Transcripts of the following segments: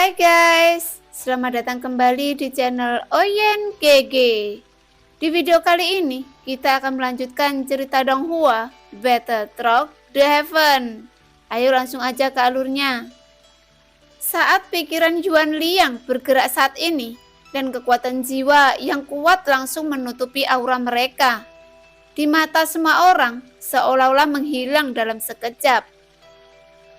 Hai guys, selamat datang kembali di channel Oyen GG. Di video kali ini, kita akan melanjutkan cerita Donghua, Battle Truck the Heaven. Ayo langsung aja ke alurnya. Saat pikiran Yuan Liang bergerak saat ini, dan kekuatan jiwa yang kuat langsung menutupi aura mereka. Di mata semua orang, seolah-olah menghilang dalam sekejap.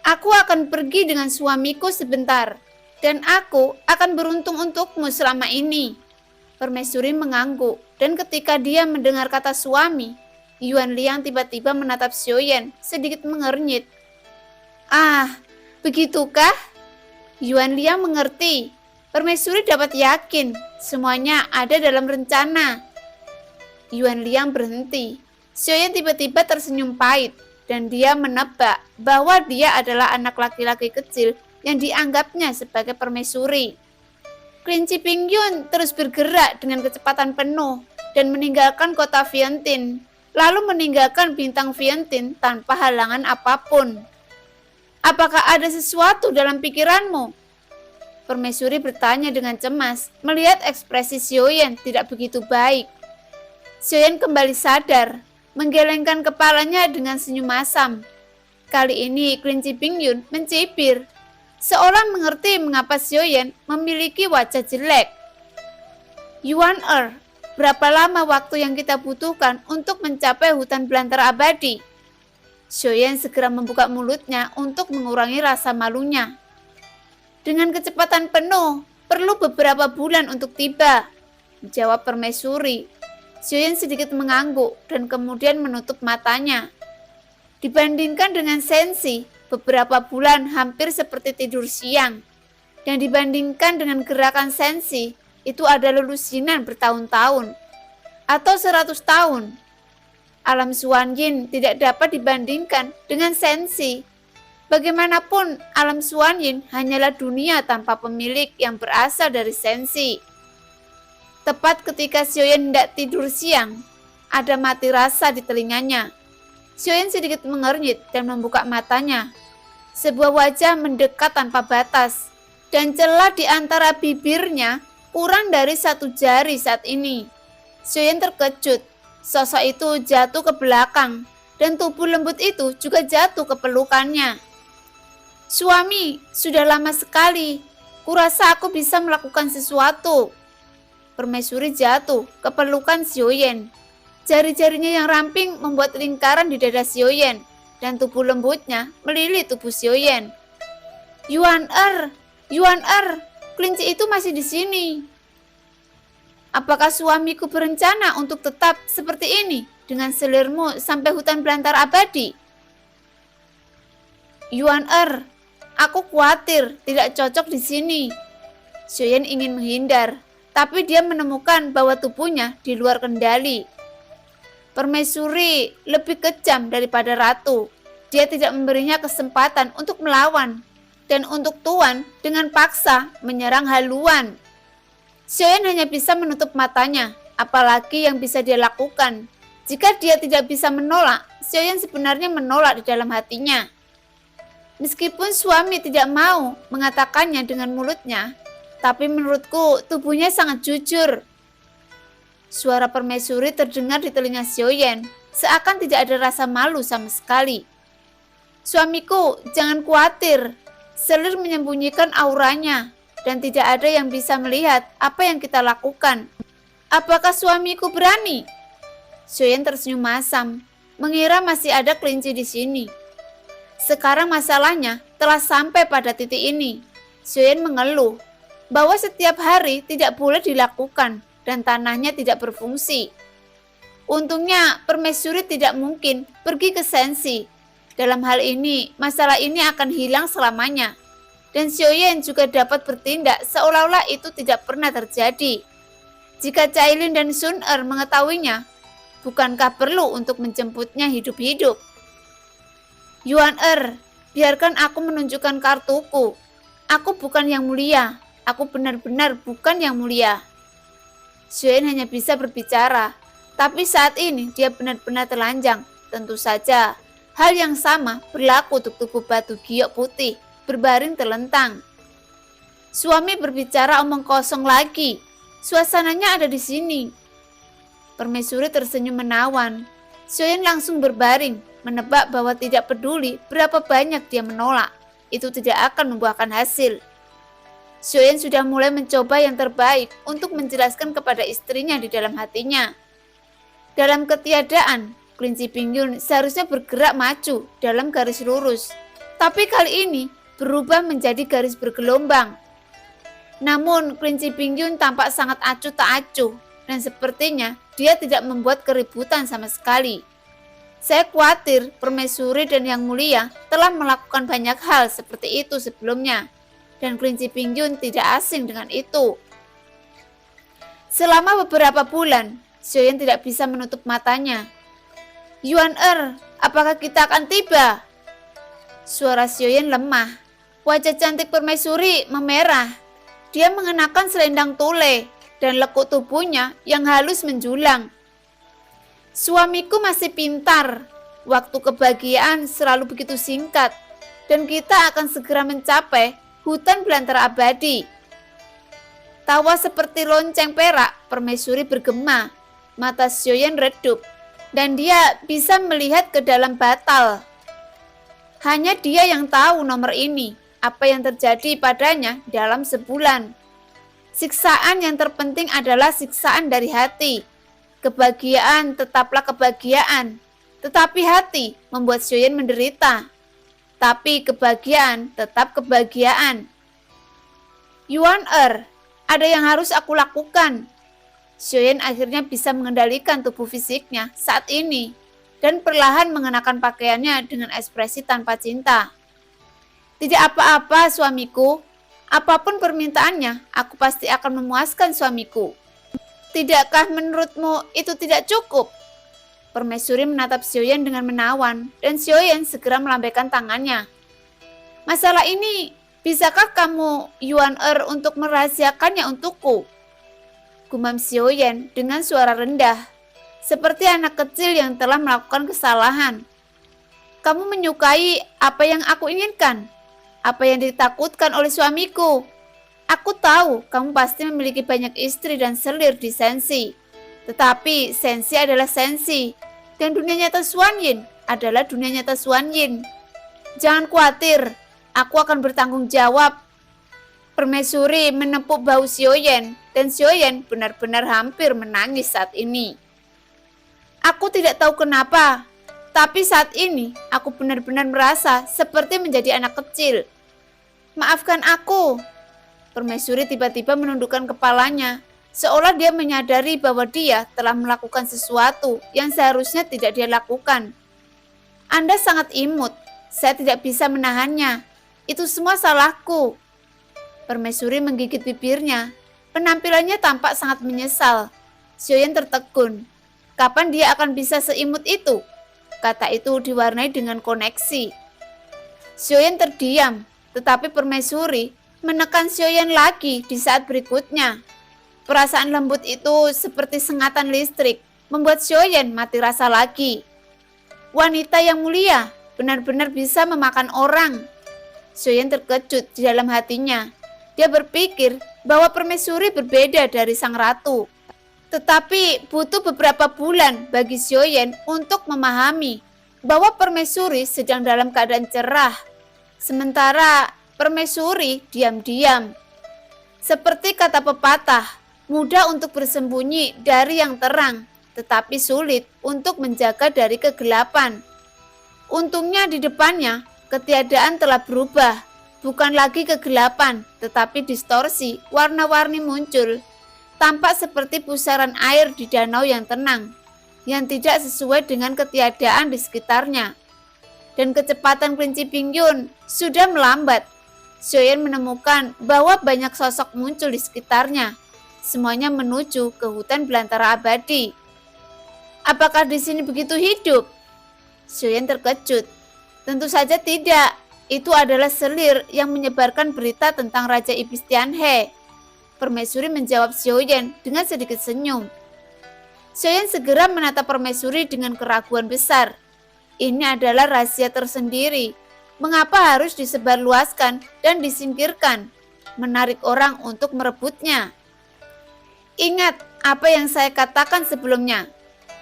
Aku akan pergi dengan suamiku sebentar, dan aku akan beruntung untukmu selama ini. Permaisuri mengangguk, dan ketika dia mendengar kata suami, Yuan Liang tiba-tiba menatap Xiaoyan sedikit mengernyit. Ah, begitukah? Yuan Liang mengerti. Permaisuri dapat yakin semuanya ada dalam rencana. Yuan Liang berhenti. Xiaoyan tiba-tiba tersenyum pahit. Dan dia menebak bahwa dia adalah anak laki-laki kecil yang dianggapnya sebagai permaisuri. Kelinci Pingyun terus bergerak dengan kecepatan penuh dan meninggalkan kota Vientiane, lalu meninggalkan bintang Vientiane tanpa halangan apapun. Apakah ada sesuatu dalam pikiranmu? Permaisuri bertanya dengan cemas, melihat ekspresi Xiaoyan tidak begitu baik. Xiaoyan kembali sadar, menggelengkan kepalanya dengan senyum masam. Kali ini Kelinci Pingyun mencibir, seolah mengerti mengapa Xiaoyan memiliki wajah jelek. Yuan berapa lama waktu yang kita butuhkan untuk mencapai hutan belantara abadi? Xiaoyan segera membuka mulutnya untuk mengurangi rasa malunya. Dengan kecepatan penuh, perlu beberapa bulan untuk tiba, jawab permaisuri. Xiaoyan sedikit mengangguk dan kemudian menutup matanya. Dibandingkan dengan Sensi, beberapa bulan hampir seperti tidur siang. Dan dibandingkan dengan gerakan Sensi, itu ada lelusinan bertahun-tahun. Atau 100 tahun. Alam Xuanyin tidak dapat dibandingkan dengan Sensi. Bagaimanapun, alam Xuanyin hanyalah dunia tanpa pemilik yang berasal dari Sensi. Tepat ketika Xiaoyan hendak tidur siang, ada mati rasa di telinganya. Xiaoyan sedikit mengernyit dan membuka matanya. Sebuah wajah mendekat tanpa batas, dan celah di antara bibirnya kurang dari 1 jari saat ini. Xiaoyan terkejut, sosok itu jatuh ke belakang, dan tubuh lembut itu juga jatuh ke pelukannya. Suami, sudah lama sekali, kurasa aku bisa melakukan sesuatu. Permaisuri jatuh ke pelukan Xiaoyan. Jari-jarinya yang ramping membuat lingkaran di dada Xiaoyan, dan tubuh lembutnya melilit tubuh Xiaoyan. Yuan kelinci itu masih di sini. Apakah suamiku berencana untuk tetap seperti ini dengan selirmu sampai hutan belantara abadi? Yuan aku khawatir tidak cocok di sini. Xiaoyan ingin menghindar, tapi dia menemukan bahwa tubuhnya di luar kendali. Permaisuri lebih kejam daripada ratu. Dia tidak memberinya kesempatan untuk melawan, dan untuk tuan dengan paksa menyerang haluan. Xiaoyan hanya bisa menutup matanya, apalagi yang bisa dia lakukan. Jika dia tidak bisa menolak, Xiaoyan sebenarnya menolak di dalam hatinya. Meskipun suami tidak mau mengatakannya dengan mulutnya, tapi menurutku tubuhnya sangat jujur. Suara permaisuri terdengar di telinga Xiaoyan, seakan tidak ada rasa malu sama sekali. Suamiku, jangan khawatir. Selir menyembunyikan auranya, dan tidak ada yang bisa melihat apa yang kita lakukan. Apakah suamiku berani? Xiaoyan tersenyum masam, mengira masih ada kelinci di sini. Sekarang masalahnya telah sampai pada titik ini. Xiaoyan mengeluh bahwa setiap hari tidak boleh dilakukan dan tanahnya tidak berfungsi. Untungnya permaisuri tidak mungkin pergi ke Sensi. Dalam hal ini, masalah ini akan hilang selamanya. Dan Xiaoyan juga dapat bertindak seolah-olah itu tidak pernah terjadi. Jika Cailin dan Sun mengetahuinya, bukankah perlu untuk menjemputnya hidup-hidup? Yuan biarkan aku menunjukkan kartuku. Aku bukan yang mulia. Aku benar-benar bukan yang mulia. Xiaoyan hanya bisa berbicara, tapi saat ini dia benar-benar telanjang. Tentu saja, hal yang sama berlaku untuk tubuh batu giok putih berbaring telentang. Suami berbicara omong kosong lagi. Suasananya ada di sini. Permaisuri tersenyum menawan. Xiaoyan langsung berbaring, menebak bahwa tidak peduli berapa banyak dia menolak, itu tidak akan membuahkan hasil. Xiaoyan sudah mulai mencoba yang terbaik untuk menjelaskan kepada istrinya di dalam hatinya. Dalam ketiadaan, kelinci Pingyun seharusnya bergerak maju dalam garis lurus, tapi kali ini berubah menjadi garis bergelombang. Namun, kelinci Pingyun tampak sangat acuh tak acuh, dan sepertinya dia tidak membuat keributan sama sekali. Saya khawatir Permaisuri dan Yang Mulia telah melakukan banyak hal seperti itu sebelumnya, dan kelinci Pingyun tidak asing dengan itu. Selama beberapa bulan, Xiaoyan tidak bisa menutup matanya. Yuan apakah kita akan tiba? Suara Xiaoyan lemah. Wajah cantik Permaisuri memerah. Dia mengenakan selendang tule dan lekuk tubuhnya yang halus menjulang. Suamiku masih pintar. Waktu kebahagiaan selalu begitu singkat, dan kita akan segera mencapai hutan belantara abadi. Tawa seperti lonceng perak, Permaisuri bergema. Mata Xiaoyan redup, dan dia bisa melihat ke dalam batal. Hanya dia yang tahu nomor ini, apa yang terjadi padanya dalam sebulan. Siksaan yang terpenting adalah siksaan dari hati. Kebahagiaan tetaplah kebahagiaan, tetapi hati membuat Xiaoyan menderita. Tapi kebahagiaan tetap kebahagiaan. Yuan ada yang harus aku lakukan. Xiaoyan akhirnya bisa mengendalikan tubuh fisiknya saat ini dan perlahan mengenakan pakaiannya dengan ekspresi tanpa cinta. Tidak apa-apa suamiku, apapun permintaannya, aku pasti akan memuaskan suamiku. Tidakkah menurutmu itu tidak cukup? Permaisuri menatap Xiaoyan dengan menawan, dan Xiaoyan segera melambaikan tangannya. Masalah ini, bisakah kamu Yuan untuk merahasiakannya untukku? Gumam Xiaoyan dengan suara rendah, seperti anak kecil yang telah melakukan kesalahan. Kamu menyukai apa yang aku inginkan? Apa yang ditakutkan oleh suamiku? Aku tahu kamu pasti memiliki banyak istri dan selir di Sensi. Tetapi Sensi adalah Sensi, dan dunia nyata Xuan Yin adalah dunia nyata Xuan Yin. Jangan khawatir, aku akan bertanggung jawab. Permaisuri menepuk bahu Xiaoyan, dan Xiaoyan benar-benar hampir menangis saat ini. Aku tidak tahu kenapa, tapi saat ini aku benar-benar merasa seperti menjadi anak kecil. Maafkan aku. Permaisuri tiba-tiba menundukkan kepalanya, seolah dia menyadari bahwa dia telah melakukan sesuatu yang seharusnya tidak dia lakukan. Anda sangat imut, saya tidak bisa menahannya. Itu semua salahku. Permaisuri menggigit bibirnya. Penampilannya tampak sangat menyesal. Xiaoyan tertegun. Kapan dia akan bisa seimut itu? Kata itu diwarnai dengan koneksi. Xiaoyan terdiam, tetapi Permaisuri menekan Xiaoyan lagi di saat berikutnya. Perasaan lembut itu seperti sengatan listrik, membuat Xiaoyan mati rasa lagi. Wanita yang mulia benar-benar bisa memakan orang. Xiaoyan terkejut di dalam hatinya. Dia berpikir bahwa Permaisuri berbeda dari sang ratu. Tetapi butuh beberapa bulan bagi Xiaoyan untuk memahami bahwa Permaisuri sedang dalam keadaan cerah. Sementara Permaisuri diam-diam. Seperti kata pepatah, mudah untuk bersembunyi dari yang terang, tetapi sulit untuk menjaga dari kegelapan. Untungnya di depannya, ketiadaan telah berubah. Bukan lagi kegelapan, tetapi distorsi, warna-warni muncul. Tampak seperti pusaran air di danau yang tenang, yang tidak sesuai dengan ketiadaan di sekitarnya. Dan kecepatan kelinci Pingyun sudah melambat. Xiaoyan menemukan bahwa banyak sosok muncul di sekitarnya. Semuanya menuju ke hutan belantara abadi. Apakah di sini begitu hidup? Xiaoyan terkejut. Tentu saja tidak. Itu adalah selir yang menyebarkan berita tentang Raja Iblis Tianhe. Permaisuri menjawab Xiaoyan dengan sedikit senyum. Xiaoyan segera menatap Permaisuri dengan keraguan besar. Ini adalah rahasia tersendiri. Mengapa harus disebarluaskan dan disingkirkan? menarik orang untuk merebutnya. Ingat apa yang saya katakan sebelumnya.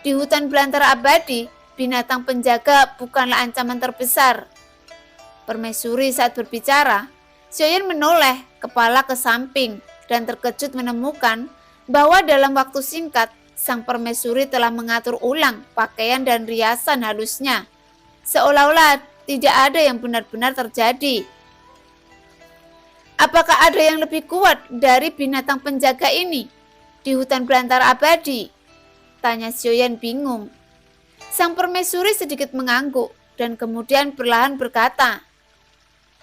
Di hutan belantara abadi, binatang penjaga bukanlah ancaman terbesar. Permaisuri saat berbicara, Xiaoyan menoleh kepala ke samping dan terkejut menemukan bahwa dalam waktu singkat, sang permaisuri telah mengatur ulang pakaian dan riasan halusnya. Seolah-olah tidak ada yang benar-benar terjadi. Apakah ada yang lebih kuat dari binatang penjaga ini di hutan belantara abadi? Tanya Xiaoyan bingung. Sang permaisuri sedikit mengangguk dan kemudian perlahan berkata,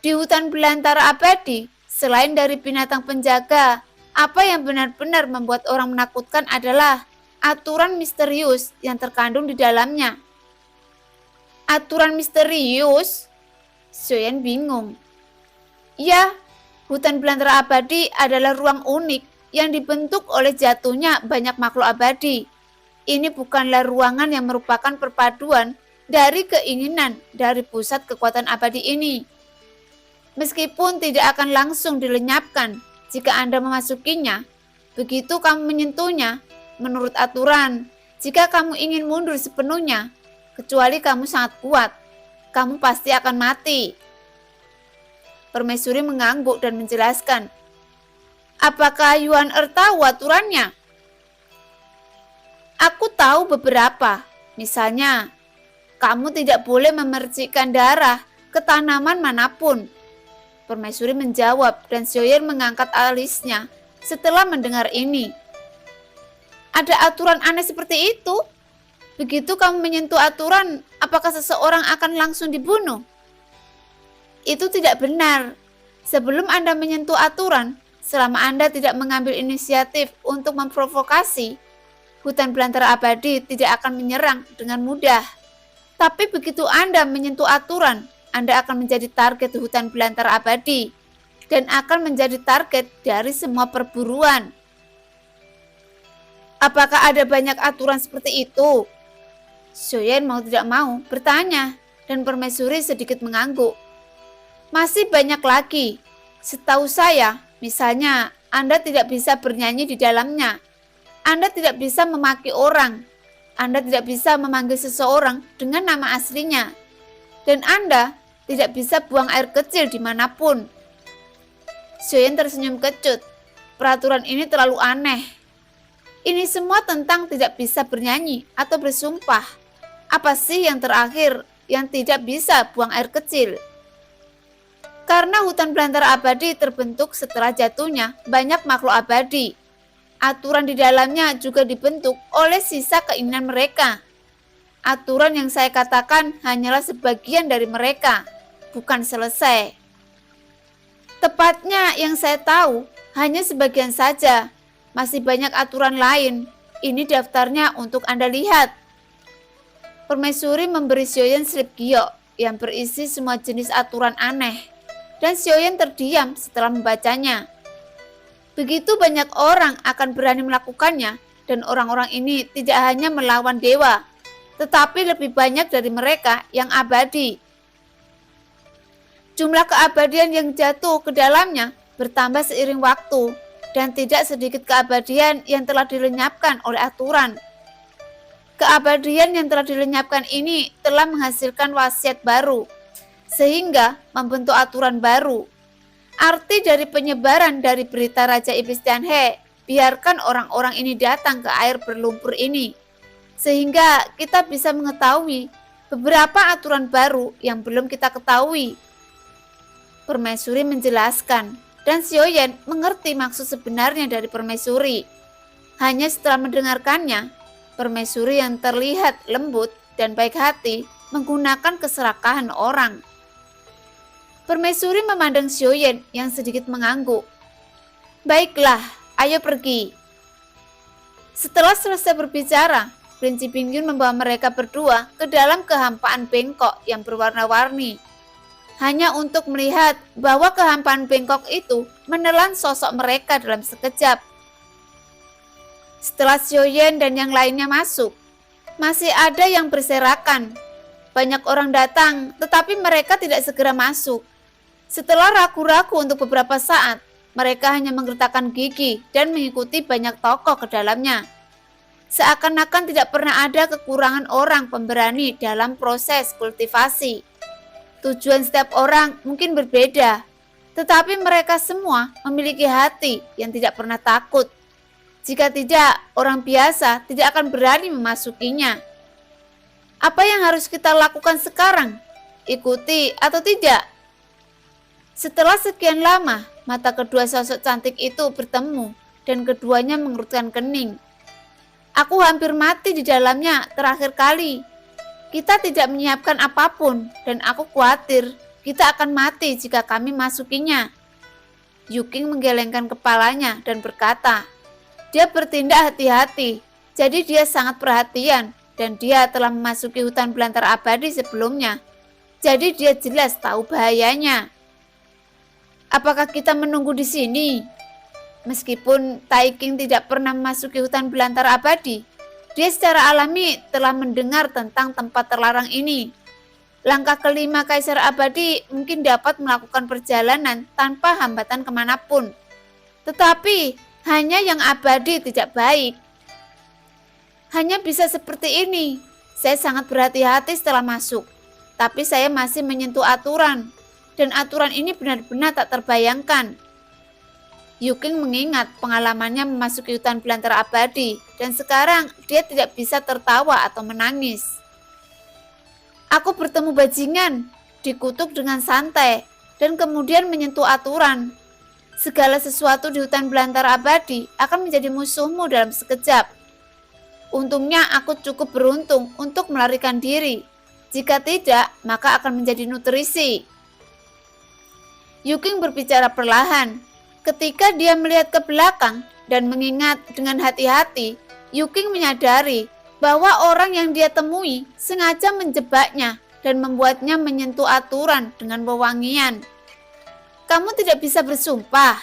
di hutan belantara abadi, selain dari binatang penjaga, apa yang benar-benar membuat orang menakutkan adalah aturan misterius yang terkandung di dalamnya. Aturan misterius? Xiaoyan bingung. Ya, hutan belantara abadi adalah ruang unik yang dibentuk oleh jatuhnya banyak makhluk abadi. Ini bukanlah ruangan yang merupakan perpaduan dari keinginan dari pusat kekuatan abadi ini. Meskipun tidak akan langsung dilenyapkan jika Anda memasukinya, begitu kamu menyentuhnya, menurut aturan, jika kamu ingin mundur sepenuhnya, kecuali kamu sangat kuat, kamu pasti akan mati. Permaisuri mengangguk dan menjelaskan, apakah Yuan Er tahu aturannya? Aku tahu beberapa, misalnya, kamu tidak boleh memercikkan darah ke tanaman manapun. Permaisuri menjawab dan Xiaoyan mengangkat alisnya setelah mendengar ini. Ada aturan aneh seperti itu? Begitu kamu menyentuh aturan, apakah seseorang akan langsung dibunuh? Itu tidak benar. Sebelum Anda menyentuh aturan, selama Anda tidak mengambil inisiatif untuk memprovokasi, hutan belantara abadi tidak akan menyerang dengan mudah. Tapi begitu Anda menyentuh aturan, Anda akan menjadi target hutan belantara abadi dan akan menjadi target dari semua perburuan. Apakah ada banyak aturan seperti itu? Xiaoyan mau tidak mau bertanya dan permaisuri sedikit mengangguk. Masih banyak lagi. Setahu saya, misalnya Anda tidak bisa bernyanyi di dalamnya. Anda tidak bisa memaki orang. Anda tidak bisa memanggil seseorang dengan nama aslinya. Dan Anda tidak bisa buang air kecil dimanapun. Xiaoyan tersenyum kecut. Peraturan ini terlalu aneh. Ini semua tentang tidak bisa bernyanyi atau bersumpah. Apa sih yang terakhir yang tidak bisa buang air kecil? Karena hutan belantara abadi terbentuk setelah jatuhnya banyak makhluk abadi. Aturan di dalamnya juga dibentuk oleh sisa keinginan mereka. Aturan yang saya katakan hanyalah sebagian dari mereka, bukan selesai. Tepatnya yang saya tahu hanya sebagian saja. Masih banyak aturan lain. Ini daftarnya untuk Anda lihat. Permaisuri memberi Xiaoyan slip giok yang berisi semua jenis aturan aneh. Dan Xiaoyan terdiam setelah membacanya. Begitu banyak orang akan berani melakukannya, dan orang-orang ini tidak hanya melawan dewa, tetapi lebih banyak dari mereka yang abadi. Jumlah keabadian yang jatuh ke dalamnya bertambah seiring waktu, dan tidak sedikit keabadian yang telah dilenyapkan oleh aturan. Keabadian yang telah dilenyapkan ini telah menghasilkan wasiat baru, sehingga membentuk aturan baru. Arti dari penyebaran dari berita Raja Iblis Tianhe, biarkan orang-orang ini datang ke air berlumpur ini, sehingga kita bisa mengetahui beberapa aturan baru yang belum kita ketahui. Permaisuri menjelaskan, dan Xiaoyan mengerti maksud sebenarnya dari permaisuri. Hanya setelah mendengarkannya, permaisuri yang terlihat lembut dan baik hati menggunakan keserakahan orang. Permaisuri memandang Xiaoyan yang sedikit mengangguk. Baiklah, ayo pergi. Setelah selesai berbicara, Prinsi Bingyun membawa mereka berdua ke dalam kehampaan bengkok yang berwarna-warni. Hanya untuk melihat bahwa kehampaan bengkok itu menelan sosok mereka dalam sekejap. Setelah Xiaoyan dan yang lainnya masuk, masih ada yang berserakan. Banyak orang datang, tetapi mereka tidak segera masuk. Setelah ragu-ragu untuk beberapa saat, mereka hanya menggertakkan gigi dan mengikuti banyak tokoh ke dalamnya. Seakan-akan tidak pernah ada kekurangan orang pemberani dalam proses kultivasi. Tujuan setiap orang mungkin berbeda, tetapi mereka semua memiliki hati yang tidak pernah takut. Jika tidak, orang biasa tidak akan berani memasukinya. Apa yang harus kita lakukan sekarang? Ikuti atau tidak? Setelah sekian lama, mata kedua sosok cantik itu bertemu dan keduanya mengerutkan kening. Aku hampir mati di dalamnya terakhir kali. Kita tidak menyiapkan apapun dan aku khawatir kita akan mati jika kami masukinya. Yuking menggelengkan kepalanya dan berkata, dia bertindak hati-hati, jadi dia sangat perhatian dan dia telah memasuki hutan belantara abadi sebelumnya. Jadi dia jelas tahu bahayanya. Apakah kita menunggu di sini? Meskipun Taiking tidak pernah memasuki hutan belantara abadi, dia secara alami telah mendengar tentang tempat terlarang ini. Langkah kelima Kaisar Abadi mungkin dapat melakukan perjalanan tanpa hambatan kemanapun. Tetapi hanya yang abadi tidak baik. Hanya bisa seperti ini. Saya sangat berhati-hati setelah masuk, tapi saya masih menyentuh aturan. Dan aturan ini benar-benar tak terbayangkan. Yuking mengingat pengalamannya memasuki hutan belantara abadi dan sekarang dia tidak bisa tertawa atau menangis. Aku bertemu bajingan, dikutuk dengan santai dan kemudian menyentuh aturan. Segala sesuatu di hutan belantara abadi akan menjadi musuhmu dalam sekejap. Untungnya aku cukup beruntung untuk melarikan diri. Jika tidak, maka akan menjadi nutrisi. Yuking berbicara perlahan. Ketika dia melihat ke belakang dan mengingat dengan hati-hati, Yuking menyadari bahwa orang yang dia temui sengaja menjebaknya dan membuatnya menyentuh aturan dengan wewangian. Kamu tidak bisa bersumpah.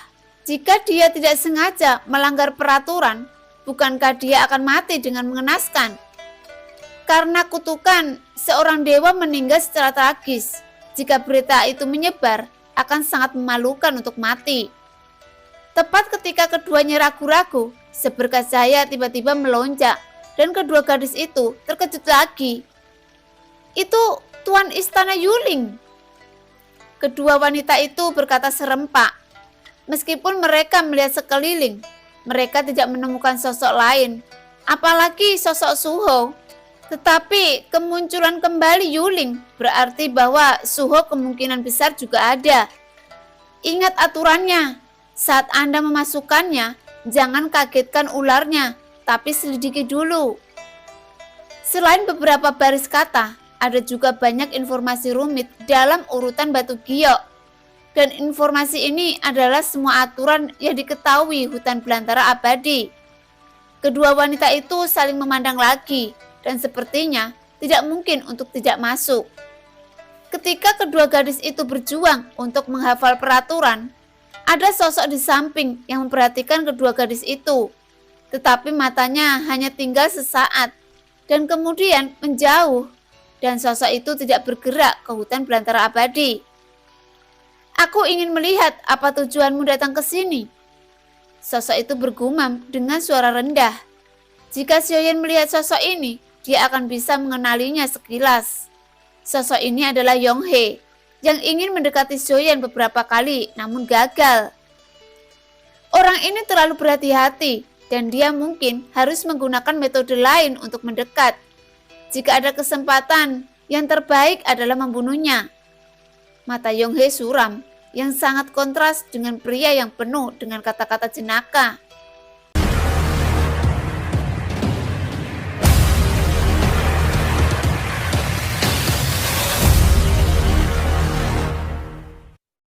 Jika dia tidak sengaja melanggar peraturan, bukankah dia akan mati dengan mengenaskan? Karena kutukan, seorang dewa meninggal secara tragis. Jika berita itu menyebar, akan sangat memalukan untuk mati. Tepat ketika keduanya ragu-ragu, seberkas cahaya tiba-tiba melonjak dan kedua gadis itu terkejut lagi. Itu Tuan Istana Yuling. Kedua wanita itu berkata serempak. Meskipun mereka melihat sekeliling, mereka tidak menemukan sosok lain, apalagi sosok Suho. Tetapi kemunculan kembali Yuling berarti bahwa Suho kemungkinan besar juga ada. Ingat aturannya. Saat Anda memasukkannya, jangan kagetkan ularnya, tapi selidiki dulu. Selain beberapa baris kata, ada juga banyak informasi rumit dalam urutan batu giok. Dan informasi ini adalah semua aturan yang diketahui hutan belantara abadi. Kedua wanita itu saling memandang lagi, dan sepertinya tidak mungkin untuk tidak masuk. Ketika kedua gadis itu berjuang untuk menghafal peraturan, ada sosok di samping yang memperhatikan kedua gadis itu, tetapi matanya hanya tinggal sesaat dan kemudian menjauh, dan sosok itu tidak bergerak ke hutan belantara abadi. Aku ingin melihat apa tujuanmu datang ke sini. Sosok itu bergumam dengan suara rendah. Jika Xiaoyan melihat sosok ini, dia akan bisa mengenalinya sekilas. Sosok ini adalah Yonghe, yang ingin mendekati Xiaoyan beberapa kali namun gagal. Orang ini terlalu berhati-hati dan dia mungkin harus menggunakan metode lain untuk mendekat. Jika ada kesempatan, yang terbaik adalah membunuhnya. Mata Yonghe suram, yang sangat kontras dengan pria yang penuh dengan kata-kata jenaka.